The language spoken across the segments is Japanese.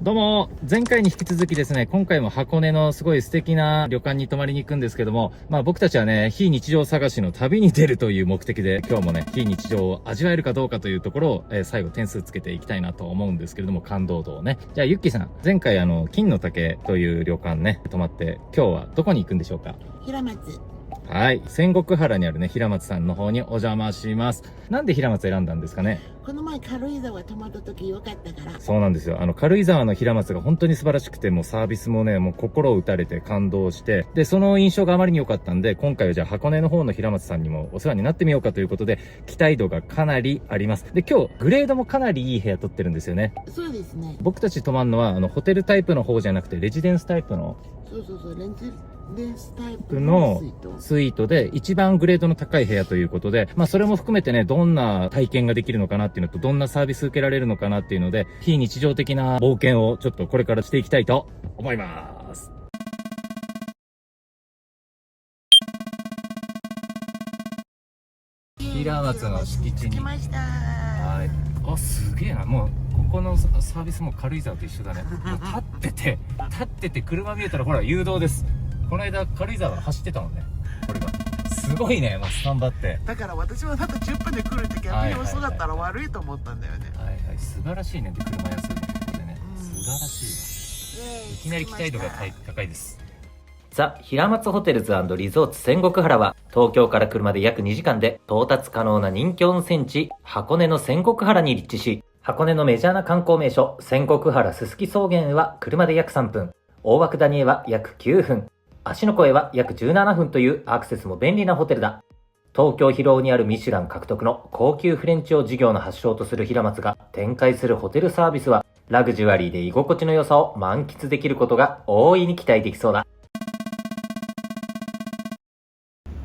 どうも、前回に引き続きですね、今回も箱根のすごい素敵な旅館に泊まりに行くんですけども、僕たちはね、非日常探しの旅に出るという目的で、今日もね、非日常を味わえるかどうかというところを、最後点数つけていきたいなと思うんですけれども、感動度をね。じゃあ、ゆっきーさん、前回金の竹という旅館ね、泊まって、今日はどこに行くんでしょうか？平松。はい。仙石原にあるね、平松さんの方にお邪魔します。なんで平松選んだんですかね？この前軽井沢泊まった時良かったから。そうなんですよ。軽井沢の平松が本当に素晴らしくて、もうサービスもね、もう心を打たれて感動して、で、その印象があまりに良かったんで、今回はじゃあ箱根の方の平松さんにもお世話になってみようかということで、期待度がかなりあります。で、今日、グレードもかなりいい部屋取ってるんですよね。そうですね。僕たち泊まるのは、ホテルタイプの方じゃなくて、レジデンスタイプの、レンジデンスタイプののスイートで一番グレードの高い部屋ということで、それも含めてね、どんな体験ができるのかなっていうのと、どんなサービス受けられるのかなっていうので、非日常的な冒険をちょっとこれからしていきたいと思います。平松の敷地に着きました。はい。あ、すげえな。もうここのサービスも軽井沢と一緒だね。立ってて車見えたらほら誘導です。この間軽井沢走ってたもんね。これがすごいね。スタンバってだから私はなんか10分で来るって逆に遅かったら悪いと思ったんだよね。はいはい、素晴らしいね。で車安いのここでね、素晴らしい。いきなり期待度が高いです。ザ・平松ホテルズ&リゾーツ仙石原は、東京から車で約2時間で到達可能な人気温泉地、箱根の仙石原に立地し、箱根のメジャーな観光名所、仙石原すすき草原へは車で約3分、大涌谷へは約9分、芦ノ湖へは約17分というアクセスも便利なホテルだ。東京広尾にあるミシュラン獲得の高級フレンチを事業の発祥とする平松が展開するホテルサービスは、ラグジュアリーで居心地の良さを満喫できることが大いに期待できそうだ。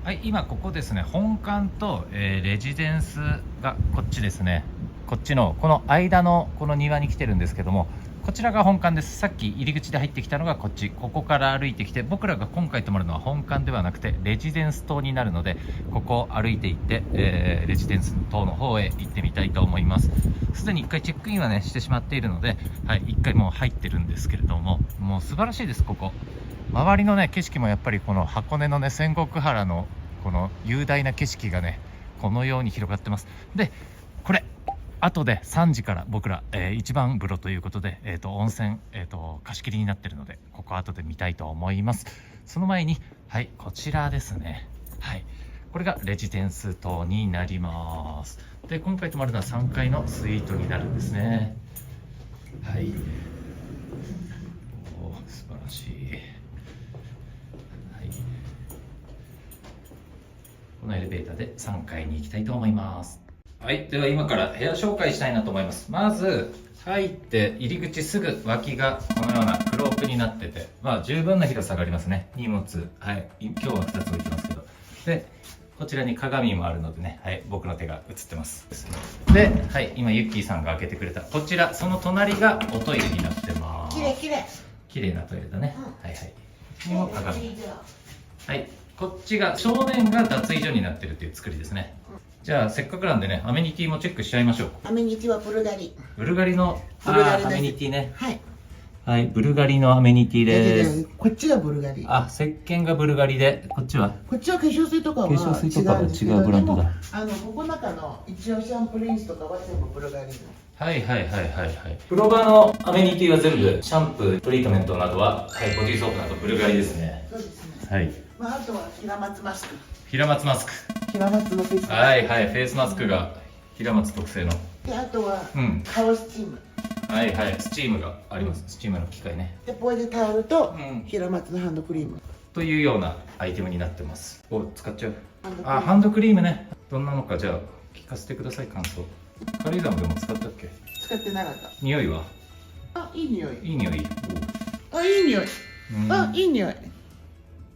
はい、今ここですね、本館と、レジデンスがこっちですね。こっちのこの間のこの庭に来てるんですけども、こちらが本館です。さっき入り口で入ってきたのがこっち、ここから歩いてきて、僕らが今回泊まるのは本館ではなくてレジデンス棟になるので、ここを歩いていって、レジデンス棟の方へ行ってみたいと思います。すでに1回チェックインはねしてしまっているので、はい、1回もう入ってるんですけれども、もう素晴らしいです。ここ周りのね景色もやっぱりこの箱根のね仙石原のこの雄大な景色がねこのように広がってます。でこれ後で3時から僕ら、一番風呂ということで、温泉、貸し切りになってるので、ここ後で見たいと思います。その前に、はい、こちらですね。はい、これがレジデンス棟になります。で今回泊まるのは3階のスイートになるんですね。はい、おー、素晴らしい。はい、このエレベーターで3階に行きたいと思います。はい、では今から部屋紹介したいなと思います。まず入って入り口すぐ脇がこのようなクロークになってて、十分な広さがありますね。荷物、はい、今日は2つ置いてますけど、でこちらに鏡もあるのでね、はい、僕の手が映ってます。で、はい、今ゆっきーさんが開けてくれたこちら、その隣がおトイレになってます。綺麗なトイレだね。はいはい。こっちにも鏡。はい、こっちが正面が脱衣所になってるっていう作りですね。じゃあせっかくなんでね、アメニティもチェックしちゃいましょう。アメニティはブルガリ。ブルガリのアメニティね。はい。はい、ブルガリのアメニティです。こっちがブルガリ。あ、石鹸がブルガリで、こっちは化粧水とかは化粧水とかは違うブランドだ。ここ中の一応シャンプリンスとかは全部ブルガリの。はいはいはいはいはい。風呂場のアメニティは全部シャンプー、トリートメントなどは、はい、ボディーソープなどブルガリですね。そうですね。はい。あとは平松マスク。平松マスク。平松のフェイスマスク。はいはい、フェイスマスクが平松特製の。で、あとは顔スチーム。はいはい、スチームがあります。スチームの機械ね。で、ポイでタオルと平松のハンドクリーム。というようなアイテムになってます。お、使っちゃう。あ、ハンドクリームね。どんなのかじゃあ聞かせてください、感想。軽井沢でも使ったっけ？使ってなかった。匂いは？あ、いい匂い。いい匂い。あ、いい匂い。あ、いい匂い。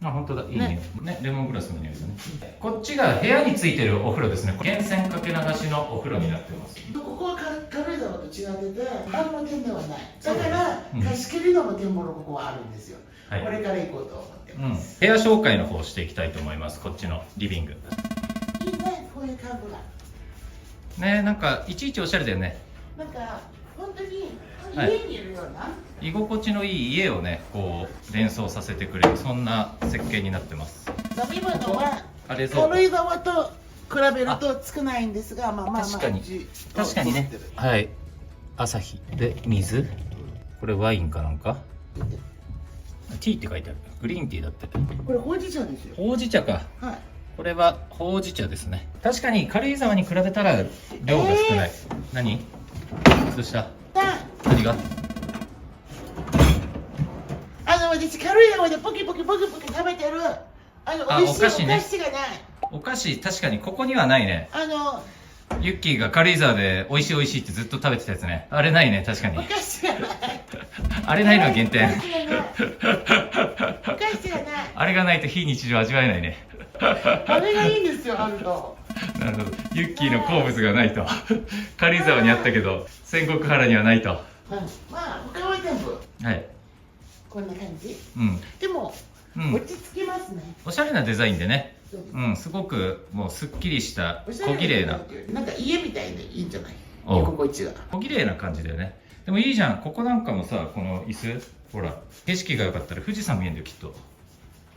あ、本当だ、いい匂い。ね、レモングラスの匂いだね。こっちが部屋についてるお風呂ですね。源泉かけ流しのお風呂になってます。ここは軽井沢と違ってて、何の点ではない。だから貸し切りの露天風呂ここはあるんですよ。これから行こうと思ってます。部屋紹介の方していきたいと思います。こっちのリビング。いいね、こういう家具が。ね、なんかいちいちおしゃれだよね。なんか本当に家にいるような、居心地のいい家をねこう連想させてくれるそんな設計になってます。今のはあ冷蔵庫軽井沢と比べると少ないんですが、まあまあまあ確かにじ確かにね。はい、朝日で水、これワインかなんか、ティーって書いてある。グリーンティーだって。これほうじ茶ですよ。ほうじ茶か。はい。これはほうじ茶ですね。確かに軽井沢に比べたら量が少ない。何？どうした？何が？私軽井沢でポキポキポキポキ食べてる美味しいお菓子がない。お菓子確かにここにはないね。ユッキーが軽井沢で美味しい美味しいってずっと食べてたやつね。あれないね、確かに。お菓子がない。あれないのは限定。お菓子がない。あれがないと非日常味わえないね。あれがいいんですよ、あると。なるほど。ユッキーの好物がないと。軽井沢にあったけど、仙石原にはないと。まあ、他は全部。はい。こんな感じ。うん。でも、落ち着きますね。おしゃれなデザインでね。うん、すごくもうすっきりした小綺麗な。なんか家みたいでいいんじゃない？居心地が。小綺麗な感じだよね。でもいいじゃん。ここなんかもさ、この椅子、ほら、景色が良かったら富士山見えるんだよきっと。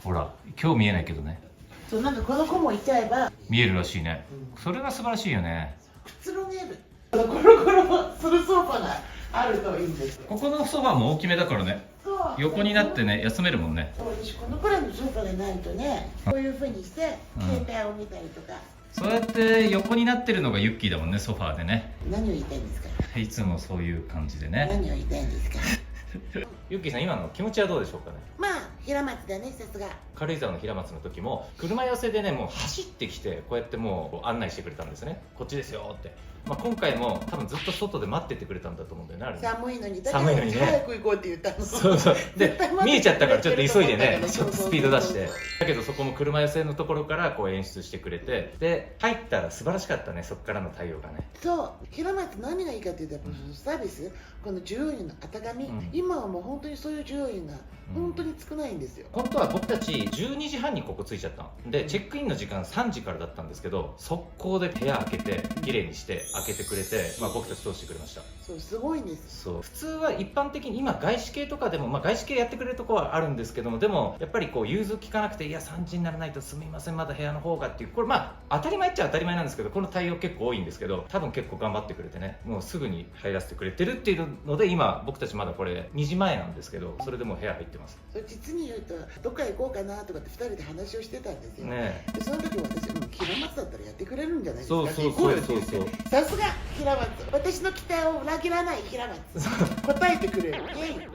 ほら、今日見えないけどね。そう、なんかこの子もいちゃえば見えるらしいね。それが素晴らしいよね。くつろげる。コロコロするソファがあるといいんですよ。ここのソファも大きめだからね。横になってね、休めるもんね。私このくらいのソファがないとね、こういう風にして携帯を見たりとか。そうやって横になってるのがユッキーだもんね、ソファーでね。何を言いたいんですか？いつもそういう感じでね。何を言いたいんですか？ユッキーさん、今の気持ちはどうでしょうかね。まあ平松だね、さすが。軽井沢の平松の時も車寄せでね、もう走ってきてこうやってもう案内してくれたんですね。こっちですよって。まあ、今回も多分ずっと外で待っててくれたんだと思うんだよね、あれね。寒いのに、寒いのにね、早く行こうって言ったの。そうそう。で見えちゃったからちょっと急いでね、ちょっとスピード出して。だけどそこも車寄せのところからこう演出してくれて、で入ったら素晴らしかったね、そこからの対応がね。そう、平松何がいいかっていうと、サービス、この従業員の温かみ、今はもう本当にそういう従業員が本当に少ないんですよ。本当は僕たち12時半にここ着いちゃったので、チェックインの時間3時からだったんですけど、速攻で部屋開けて綺麗にして開けてくれて、まあ、僕たち通してくれました。そう、すごいんです。そう、普通は一般的に今外資系とかでも、まあ、外資系やってくれるところはあるんですけども、でもやっぱりこう融通聞かなくて、いや3時にならないとすみません、まだ部屋の方がっていう、これまあ当たり前っちゃ当たり前なんですけど、この対応結構多いんですけど、多分結構頑張ってくれてね、もうすぐに入らせてくれてるっていうので、今僕たちまだこれ2時前なんですけど、それでもう部屋入ってます。実に言うと、どっか行こうかなとかって2人で話をしてたんですよね。でその時私、平松だったらやってくれるんじゃないですか。そうさすが平松、私の期待を裏切らない平松、答えてくれる。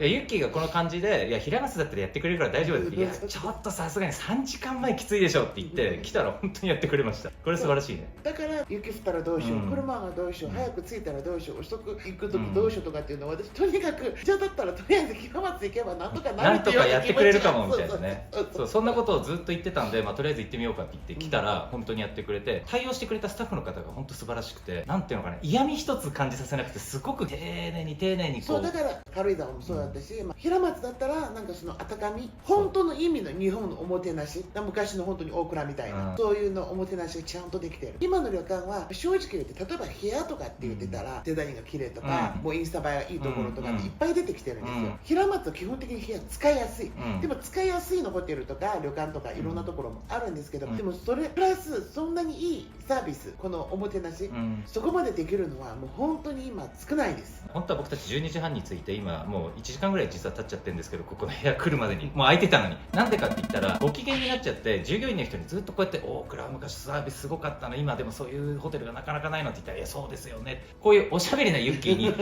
ユッキーがこの感じで、いや平松だったらやってくれるから大丈夫だって、いやちょっとさすがに3時間前きついでしょって言って来たら本当にやってくれました。これ素晴らしいね。だから雪降ったらどうしよう、車がどうしよう、早く着いたらどうしよう、遅く行く時どうしようとかっていうのを、私とにかくじゃあだったらとりあえず平松行けばなんとかなるっていうやってくれるかもみたいなね。そんなことをずっと言ってたんで、まあ、とりあえず行ってみようかって言って来たら本当にやってくれて、対応してくれたスタッフの方が本当素晴らしくて、なんていうのかな、嫌味一つ感じさせなくて、すごく丁寧に丁寧にこう。そうだから軽井沢もそうだったし、平松だったらなんかその温かみ、本当の意味の日本のおもてなし、昔の本当に大倉みたいな、そういうのおもてなしがちゃんとできてる。今の旅館は正直言って、例えば部屋とかって言ってたら、デザインが綺麗とか、もうインスタ映えがいいところとかっていっぱい出てきてるんですよ。平松は基本的に部屋使いやすい、でも使いやすいのホテルとか旅館とかいろんなところもあるんですけど、でもそれプラスそんなにいいサービス、このおもてなし、そこまでできるのはもう本当に今少ないです。本当は僕たち12時半に着いて、今もう1時間ぐらい実は経っちゃってるんですけど、ここの部屋来るまでにもう空いてたのに、なんでかって言ったらご機嫌になっちゃって、従業員の人にずっとこうやって「大倉は昔サービスすごかったの、今でもそういうホテルがなかなかないの」って言ったら「いやそうですよね」、こういうおしゃべりなユッキーに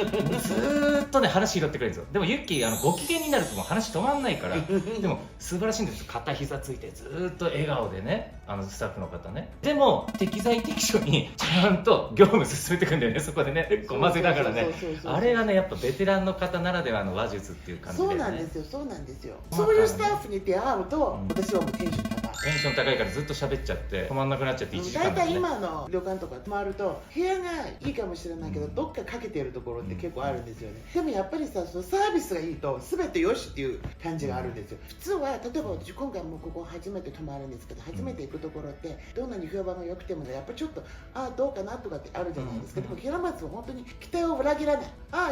ずーっとね話拾ってくれるんですよ。でもユッキーご機嫌になるともう話止まんないから、でも素晴らしいんですよ。片膝ついてずーっと笑顔でね、スタッフの方ね。でも適材適所にちゃんと業務進めていくんだよね、そこでね、こう混ぜながらね。あれがねやっぱベテランの方ならではの話術っていう感じで、ね、そうなんですよ、そうなんですよ。そういうスタッフに出会うと、私はもうテンション高い。テンション高いからずっと喋っちゃって止まんなくなっちゃって1時間大体今の旅館とか泊まると部屋がいいかもしれないけど、どっかかけてるところって結構あるんですよね。でもやっぱりさ、そのサービスがいいと全てよしっていう感じがあるんですよ。普通は例えば私今回もここ初めて泊まるんですけど、初めて行くところってどんなに評判が良くてもね、やっぱちょっとどうかなとかってあるじゃないですか。でも平松は本当に期待を裏切らない。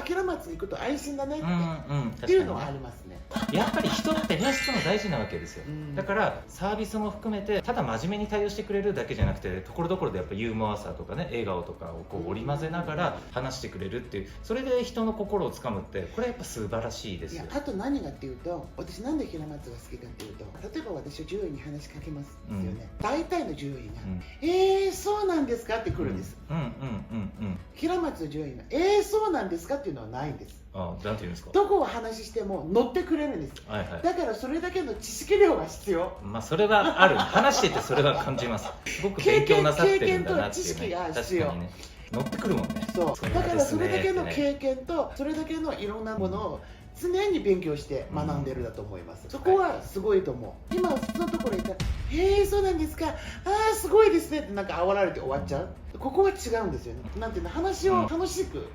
平松に行くと安心だねっていうのはありますね。やっぱり人って演出も大事なわけですよ、だからサービスも含めてただ真面目に対応してくれるだけじゃなくて、ところどころでやっぱユーモアさとかね、笑顔とかをこう織り交ぜながら話してくれるっていう、それで人の心をつかむってこれやっぱ素晴らしいですよ。あと何がっていうと、私なんで平松が好きかっていうと、例えば私は獣医に話しかけますよね、大体の獣医が、そうなんですかって来るんです。平松の獣医がそうなんですかっていうのはないんです。なんて言うんですか。どこを話しても乗ってくれるんです、だからそれだけの知識量が必要。それはある。話しててそれは感じます。すごく勉強なさってるんだなっていう、ね、経験と知識が必要。確かにね、乗ってくるもんね。そうだからそれだけの経験とそれだけのいろんなものを常に勉強して学んでるだと思います、そこはすごいと思う。今そのところにいたらそうなんですか、すごいですねってなんか煽られて終わっちゃう。ここは違うんですよね。なんていうの、話を楽しく、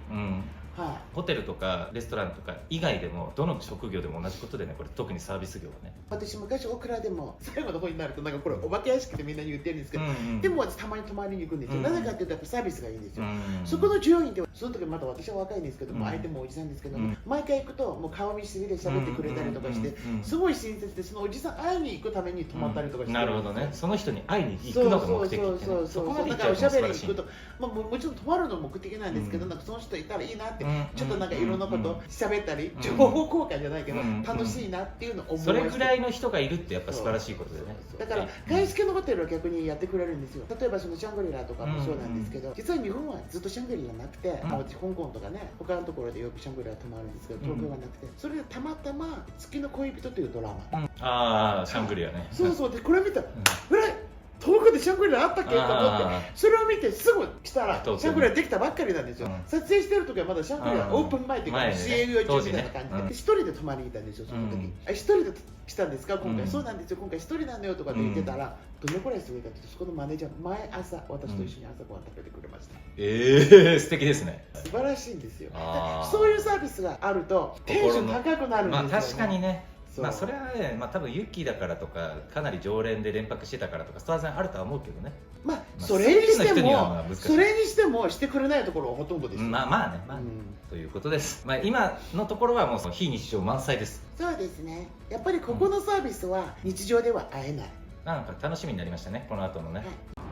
ホテルとかレストランとか以外でもどの職業でも同じことでね、これ特にサービス業はね。私昔オクラでも最後の方になるとなんかこれお化け屋敷でみんなに言ってるんですけど、でも私たまに泊まりに行くんですよ、なぜかっていうとやっぱサービスがいいんですよ、そこの従業員ってその時また私は若いんですけども、相手もおじさんですけど、毎回行くともう顔見知りで喋ってくれたりとかして、すごい親切で、そのおじさん会いに行くために泊まったりとかして、なるほどね、その人に会いに行くのが目的ってね、そこまで行っちゃうと素晴らしい。だからおしゃべりに行くと、もちろん泊まるの目的なんですけど、なんかその人いたらいいなって、ちょっとなんかいろんなこと喋ったり、情報交換じゃないけど楽しいなっていうのを思います。それぐらいの人がいるってやっぱ素晴らしいことでね。だから外資系のホテルは逆にやってくれるんですよ。例えばそのシャングリラとかもそうなんですけど、実は日本はずっとシャングリラなくて、私香港とかね他のところでよくシャングリラ泊まるんですけど、東京がなくて、それでたまたま「月の恋人」というドラマ、シャングリラね。そうでこれ見たら遠くでシャングリラあったっけと思って、それを見てすぐ来たらシャングリラできたばっかりなんですよ、撮影してる時はまだシャングリラオープン前っていうか試営業中みたいな感じで、一人で泊まりに行ったんですよ。その時一人で来たんですか今回、そうなんですよ今回一人なのよとかって言ってたら、どのくらいすごいかっていうと、そこのマネージャー毎朝私と一緒に朝ごはん食べてくれました。素敵ですね。素晴らしいんですよ。そういうサービスがあるとテンション高くなるんですよね。確かにね。それはね、多分ユッキーだからとかかなり常連で連泊してたからとか当然あるとは思うけどね。それにしてもしてくれないところはほとんどです。ということです。今のところはもう非日常満載です。そうですね。やっぱりここのサービスは日常では会えない。なんか楽しみになりましたね、この後のね。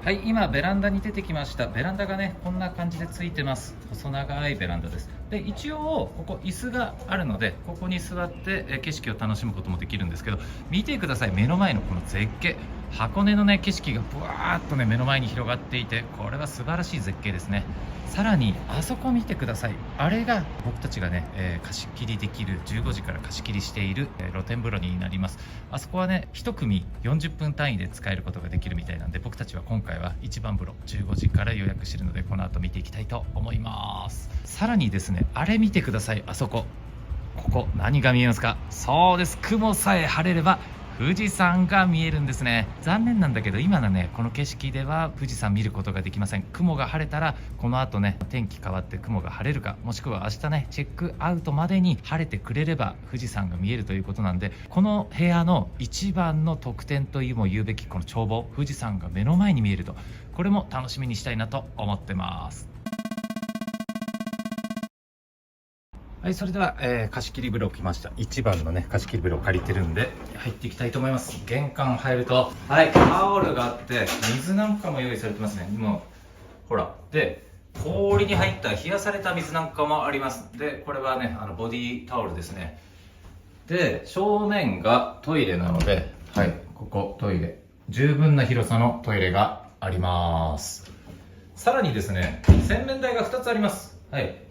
はい、今ベランダに出てきました。ベランダがねこんな感じでついてます。細長いベランダです。で一応ここ椅子があるので、ここに座って景色を楽しむこともできるんですけど、見てください、目の前のこの絶景、箱根のね景色がぶわーっとね目の前に広がっていて、これは素晴らしい絶景ですね。さらにあそこ見てください。あれが僕たちがね、貸し切りできる15時から貸し切りしている、露天風呂になります。あそこはね1組40分単位で使えることができるみたいなんで、僕たちは今回は一番風呂15時から予約してるので、この後見ていきたいと思います。さらにですね、あれ見てください。あそこ、ここ何が見えますか？そうです、雲さえ晴れれば富士山が見えるんですね。残念なんだけど今のねこの景色では富士山見ることができません。雲が晴れたら、この後ね天気変わって雲が晴れるか、もしくは明日ねチェックアウトまでに晴れてくれれば富士山が見えるということなんで、この部屋の一番の特典というも言うべきこの眺望、富士山が目の前に見えると、これも楽しみにしたいなと思ってます。はい、それでは、貸し切り風呂来ました。一番のね貸し切り風呂を借りてるんで入っていきたいと思います。玄関入ると、タオルがあって水なんかも用意されてますね。もうほら、で氷に入った冷やされた水なんかもあります。でこれはねボディタオルですね。で正面がトイレなので、ここトイレ、十分な広さのトイレがあります。さらにですね、洗面台が2つあります。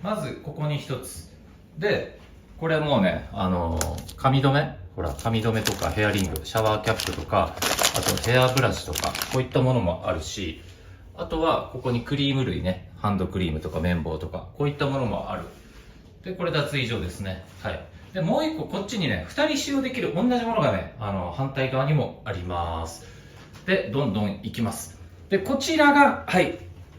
まずここに1つで、これもうね髪留め、ほら髪留めとかヘアリング、シャワーキャップとか、あとヘアブラシとかこういったものもあるし、あとはここにクリーム類ね、ハンドクリームとか綿棒とかこういったものもある。でこれ脱衣所ですね。でもう一個こっちにね2人使用できる同じものがね反対側にもあります。でどんどん行きます。でこちらがはい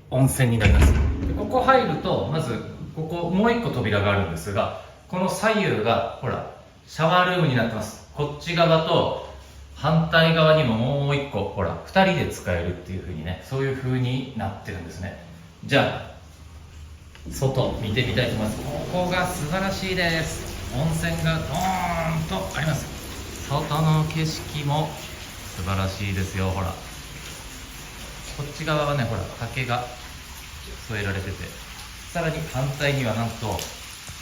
温泉になります。でここ入るとまずここもう1個扉があるんですが、この左右がほらシャワールームになってます。こっち側と反対側にももう1個ほら2人で使えるっていう風にね、そういう風になってるんですね。じゃあ外見てみたいと思います。ここが素晴らしいです。温泉がドーンとあります。外の景色も素晴らしいですよ。ほらこっち側はねほら竹が添えられてて、さらに反対にはなんと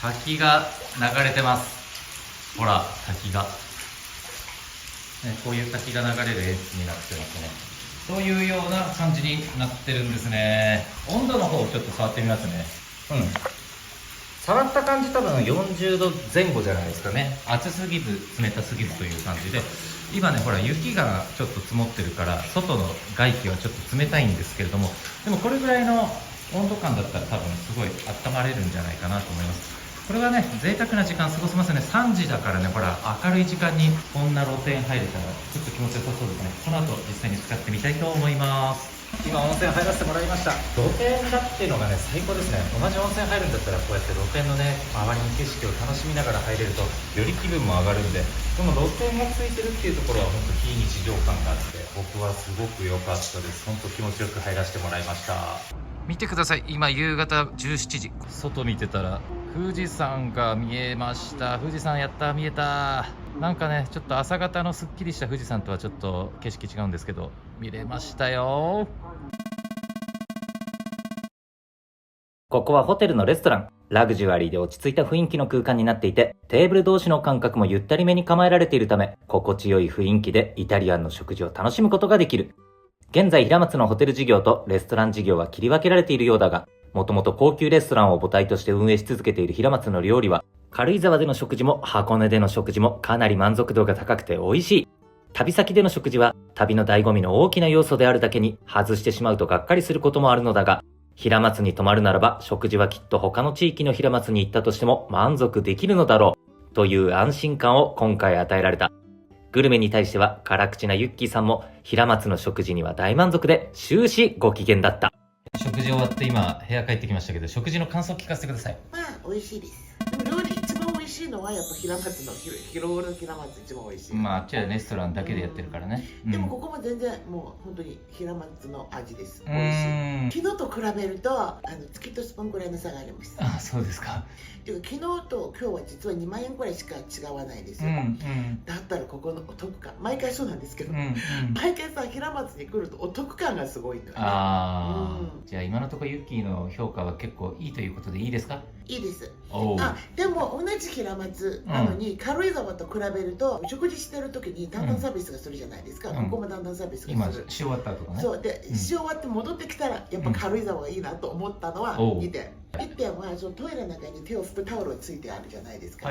滝が流れてます。ほら滝が、ね、こういう滝が流れる演出になってますね。そういうような感じになってるんですね。温度の方をちょっと触ってみますね。触った感じ多分40度前後じゃないですかね。暑すぎず冷たすぎずという感じで、今ねほら雪がちょっと積もってるから外の外気はちょっと冷たいんですけれども、でもこれぐらいの温度感だったら多分すごい温まれるんじゃないかなと思います。これはね贅沢な時間過ごせますね。3時だからねほら明るい時間にこんな露天入れたらちょっと気持ちよさそうですね。この後実際に使ってみたいと思います。今温泉入らせてもらいました。露天だっていうのがね最高ですね。同じ温泉入るんだったらこうやって露天のね周りの景色を楽しみながら入れるとより気分も上がるんで、この露天がついてるっていうところは本当非日常感があって僕はすごく良かったです。本当気持ちよく入らせてもらいました。見てください、今夕方17時、外見てたら富士山が見えました。富士山やった、見えた。なんかねちょっと朝方のすっきりした富士山とはちょっと景色違うんですけど見れましたよ。ここはホテルのレストラン。ラグジュアリーで落ち着いた雰囲気の空間になっていて、テーブル同士の間隔もゆったりめに構えられているため、心地よい雰囲気でイタリアンの食事を楽しむことができる。現在平松のホテル事業とレストラン事業は切り分けられているようだが、もともと高級レストランを母体として運営し続けている平松の料理は、軽井沢での食事も箱根での食事もかなり満足度が高くて美味しい。旅先での食事は旅の醍醐味の大きな要素であるだけに外してしまうとがっかりすることもあるのだが、平松に泊まるならば食事はきっと他の地域の平松に行ったとしても満足できるのだろうという安心感を今回与えられた。グルメに対しては辛口なユッキーさんも平松の食事には大満足で終始ご機嫌だった。食事終わって今部屋帰ってきましたけど、食事の感想聞かせてください。まあ美味しいです。でも料理一番美味しいのはやっぱ平松の広尾の平松一番美味しい。まああっちはレストランだけでやってるからね。でもここも全然もう本当に平松の味です。美味しい。昨日と比べると月とスポンくらいの差があります。あ、そうですか。で昨日と今日は実は2万円くらいしか違わないですよ。だったらここのお得感、毎回そうなんですけど、毎回さ平松に来るとお得感がすごいんだよね。じゃあ今のところユッキーの評価は結構いいということでいいですか？いいです。でも同じ平松なのに、軽井沢と比べると食事してる時にだんだんサービスがするじゃないですか。ここもだんだんサービスがする。今し終わったとかね。そうで、し終わって戻ってきたらやっぱ軽井沢がいいなと思ったのは2点。1点はそのトイレの中に手を拭くタオルがついてあるじゃないですか。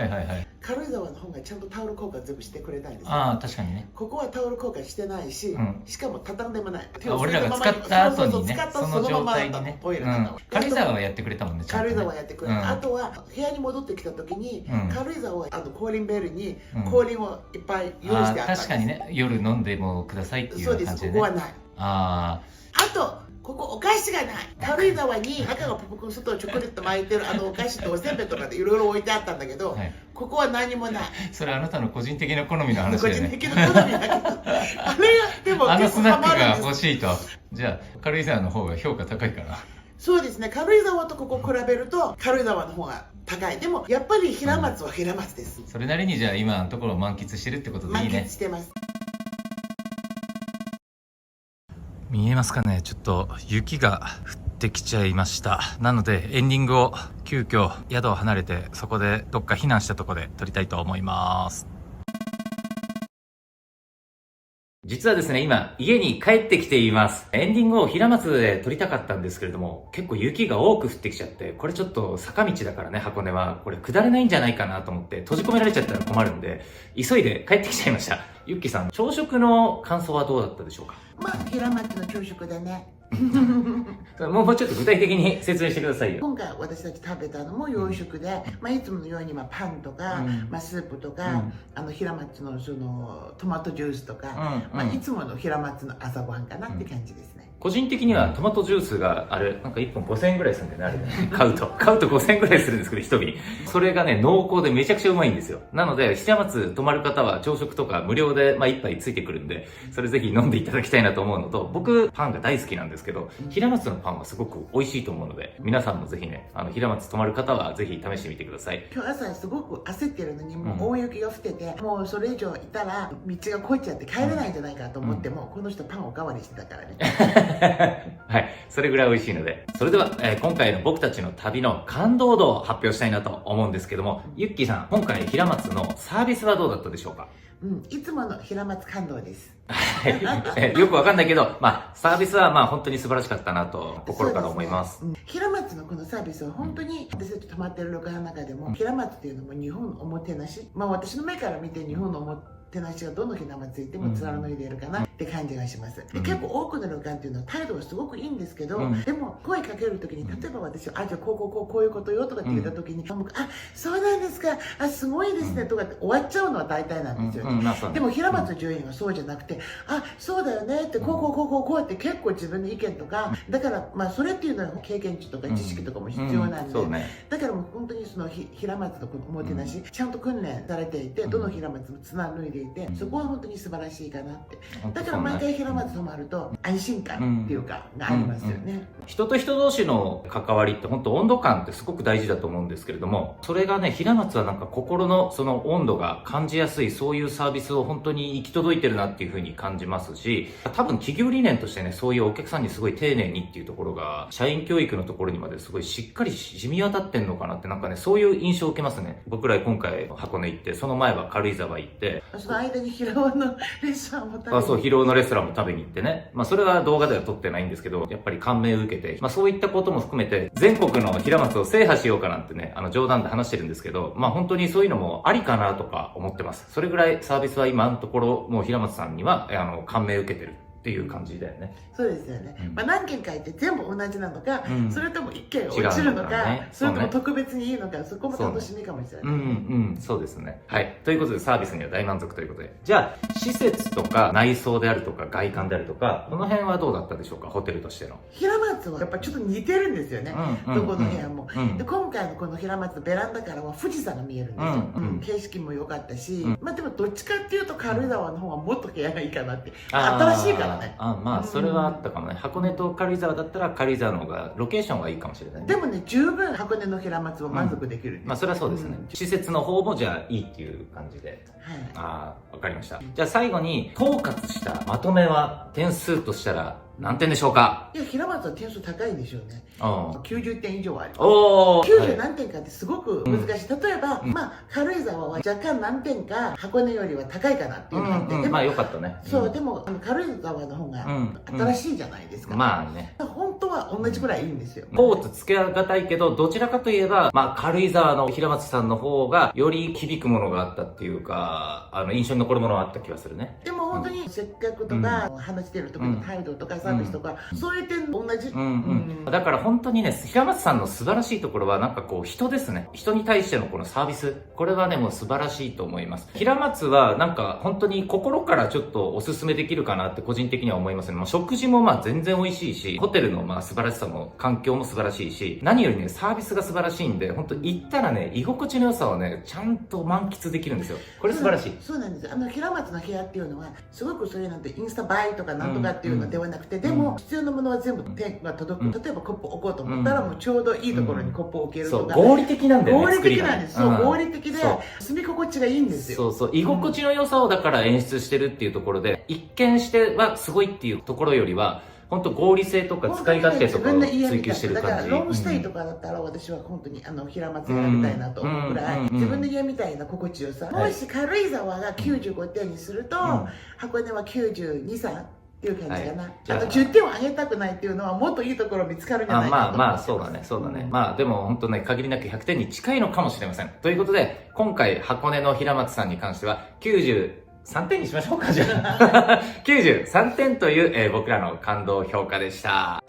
軽井沢の方がちゃんとタオル交換全部してくれたんですよ。確かにね。ここはタオル交換してないし、しかも畳んでもない。俺らが使った後にね、使ったそのままだったの、トイレの中は。軽井沢はやってくれたもんね。軽井沢はやってくれた。あとは部屋に戻ってきた時に軽井沢はコリンベルに氷をいっぱい用意してあったんです。確かにね、夜飲んでもくださいっていう感じでね。そうです、ここはない。あとここお菓子がない。軽井沢に中がポップコーン外をチョコレート巻いてるお菓子とおせんべいとかでいろいろ置いてあったんだけど、ここは何もない。それあなたの個人的な好みの話だよね。個人的な好みだけど、あれでもスナックが欲しいと。じゃあ軽井沢の方が評価高いかな。そうですね、軽井沢とここ比べると軽井沢の方が高い。でもやっぱり平松は平松です。それなりにじゃあ今のところ満喫してるってことでいいね。満喫してます。見えますかね。ちょっと雪が降ってきちゃいました。なのでエンディングを急遽宿を離れてそこでどっか避難したところで撮りたいと思います。実はですね、今、家に帰ってきています。エンディングを平松で撮りたかったんですけれども、結構雪が多く降ってきちゃって、これちょっと坂道だからね、箱根は。これ下れないんじゃないかなと思って、閉じ込められちゃったら困るんで、急いで帰ってきちゃいました。ゆっきさん、朝食の感想はどうだったでしょうか？まあ、平松の朝食だね。もうちょっと具体的に説明してくださいよ。今回私たち食べたのも洋食で、いつものようにパンとか、スープとか、平松のそのトマトジュースとか、いつもの平松の朝ごはんかなって感じですね。個人的にはトマトジュースがあれ、なんか1本5000円ぐらいするんだよね、あれね。買うと5000円ぐらいするんですけど、一瓶。それがね、濃厚でめちゃくちゃうまいんですよ。なので、平松泊まる方は朝食とか無料で、一杯ついてくるんで、それぜひ飲んでいただきたいなと思うのと、僕、パンが大好きなんですけど、平松のパンはすごく美味しいと思うので、皆さんもぜひね、平松泊まる方はぜひ試してみてください。今日朝すごく焦ってるのに、もう大雪が降ってて、もうそれ以上いたら、道が凍っちゃって帰れないんじゃないかと思っても、この人パンおかわりしてたからね。はい。それぐらい美味しいので。それでは、今回の僕たちの旅の感動度を発表したいなと思うんですけども、ゆっきーさん、今回平松のサービスはどうだったでしょうか？いつもの平松感動です。よくわかんないけど、サービスは本当に素晴らしかったなと心から思います。平松のこのサービスは本当に私たち泊まってる旅館の中でも、平松っていうのも日本のおもてなし、私の目から見て日本のおもてなしがどの平松行っても貫いているかなって感じがします。で、結構多くの旅館っていうのは態度がすごくいいんですけど、でも声かけるときに、例えば私は、じゃあこういうことよとかって言ったときに、そうなんですか、すごいですねとかって終わっちゃうのは大体なんですよね。でも平松住院はそうじゃなくて、そうだよねって、こうやって結構自分の意見とか、だからそれっていうのは経験値とか知識とかも必要なんで、だからもう本当にその平松のこのおもてなし、ちゃんと訓練されていて、どの平松も貫いていて、そこは本当に素晴らしいかなって。だから毎回平松泊まると安心感っていうかがありますよね。人と人同士の関わりって本当温度感ってすごく大事だと思うんですけれども、それがね、平松はなんか心のその温度が感じやすい、そういうサービスを本当に行き届いてるなっていう風に感じますし、多分企業理念としてね、そういうお客さんにすごい丁寧にっていうところが、社員教育のところにまですごいしっかり染み渡ってんのかなって、なんかね、そういう印象を受けますね。僕ら今回箱根行って、その前は軽井沢行って、その間に平尾のレストランも食べにそう、広尾のレストランも食べに行ってね。それは動画では撮ってないんですけど、やっぱり感銘を受けて、そういったことも含めて、全国の平松を制覇しようかなんてね、冗談で話してるんですけど、本当にそういうのもありかなとか思ってます。それぐらいサービスは今のところ、もう平松さんには、感銘を受けてるっていう感じだよね。そうですよね。何件か行って全部同じなのか、それとも1件落ちるのか、それとも特別にいいのか、そこも楽しみかもしれない。そうですね。はい。ということでサービスには大満足ということで。じゃあ、施設とか内装であるとか外観であるとか、この辺はどうだったでしょうか、ホテルとしての。平松はやっぱちょっと似てるんですよね。どこの部屋も。で、今回のこの平松のベランダからは富士山が見えるんですよ。景色も良かったし、でもどっちかっていうと軽井沢の方はもっと部屋がいいかなって。新しいからね。それはあったかもね。箱根と軽井沢だったら軽井沢の方がロケーションがいいかもしれないね。でもね、十分箱根の平松は満足できる。それはそうですね。施設の方もじゃあいいっていう感じで。わかりました。じゃあ最後に統括したまとめは点数としたら何点でしょうか？いや、平松は点数高いでしょうね。90点以上はあります。90何点かってすごく難しい。例えば、軽井沢は若干何点か箱根よりは高いかなっていうのがあって。でも、よかったね。そう、でも、軽井沢の方が新しいじゃないですか。本当は同じくらいいいんですよ。コーツつけがたいけど、どちらかといえば、軽井沢の平松さんの方が、より響くものがあったっていうか、印象に残るものがあった気がするね。でも本当に接客とか、話してる時の態度とかサービスとか、そういう点同じ。だから本当にね、平松さんの素晴らしいところは、なんかこう、人ですね。人に対してのこのサービス。これはね、もう素晴らしいと思います。平松は、なんか本当に心からちょっとおすすめできるかなって個人的には思いますね。食事も全然美味しいし、ホテルの素晴らしさも、環境も素晴らしいし、何よりね、サービスが素晴らしいんで、本当行ったらね、居心地の良さをね、ちゃんと満喫できるんですよ。これ素晴らしい。そうなんです。平松の部屋っていうのは、すごくそういうなんてインスタ映えとかなんとかっていうのではなくて、でも、必要なものは全部手が届く。例えばコップ置こうと思ったら、もうちょうどいいところにコップを置けるとか。合理的なんだよね。合理的なんです。合理的で、住み心地がいいんですよ。居心地の良さをだから演出してるっていうところで、一見してはすごいっていうところよりは、本当合理性とか使い勝手とかを追求してる感じ。だからロングステイとかだったら私は本当に平松選びたいなと思うぐらい、自分の家みたいな心地よさ。もし軽井沢が95点にすると、箱根は92、3っていう感じかな。10点を上げたくないっていうのはもっといいところ見つかるんじゃないかなと。そうだね。でも本当ね、限りなく100点に近いのかもしれません。ということで、今回箱根の平松さんに関しては92 3点にしましょうか、じゃあ。93点という、僕らの感動評価でした。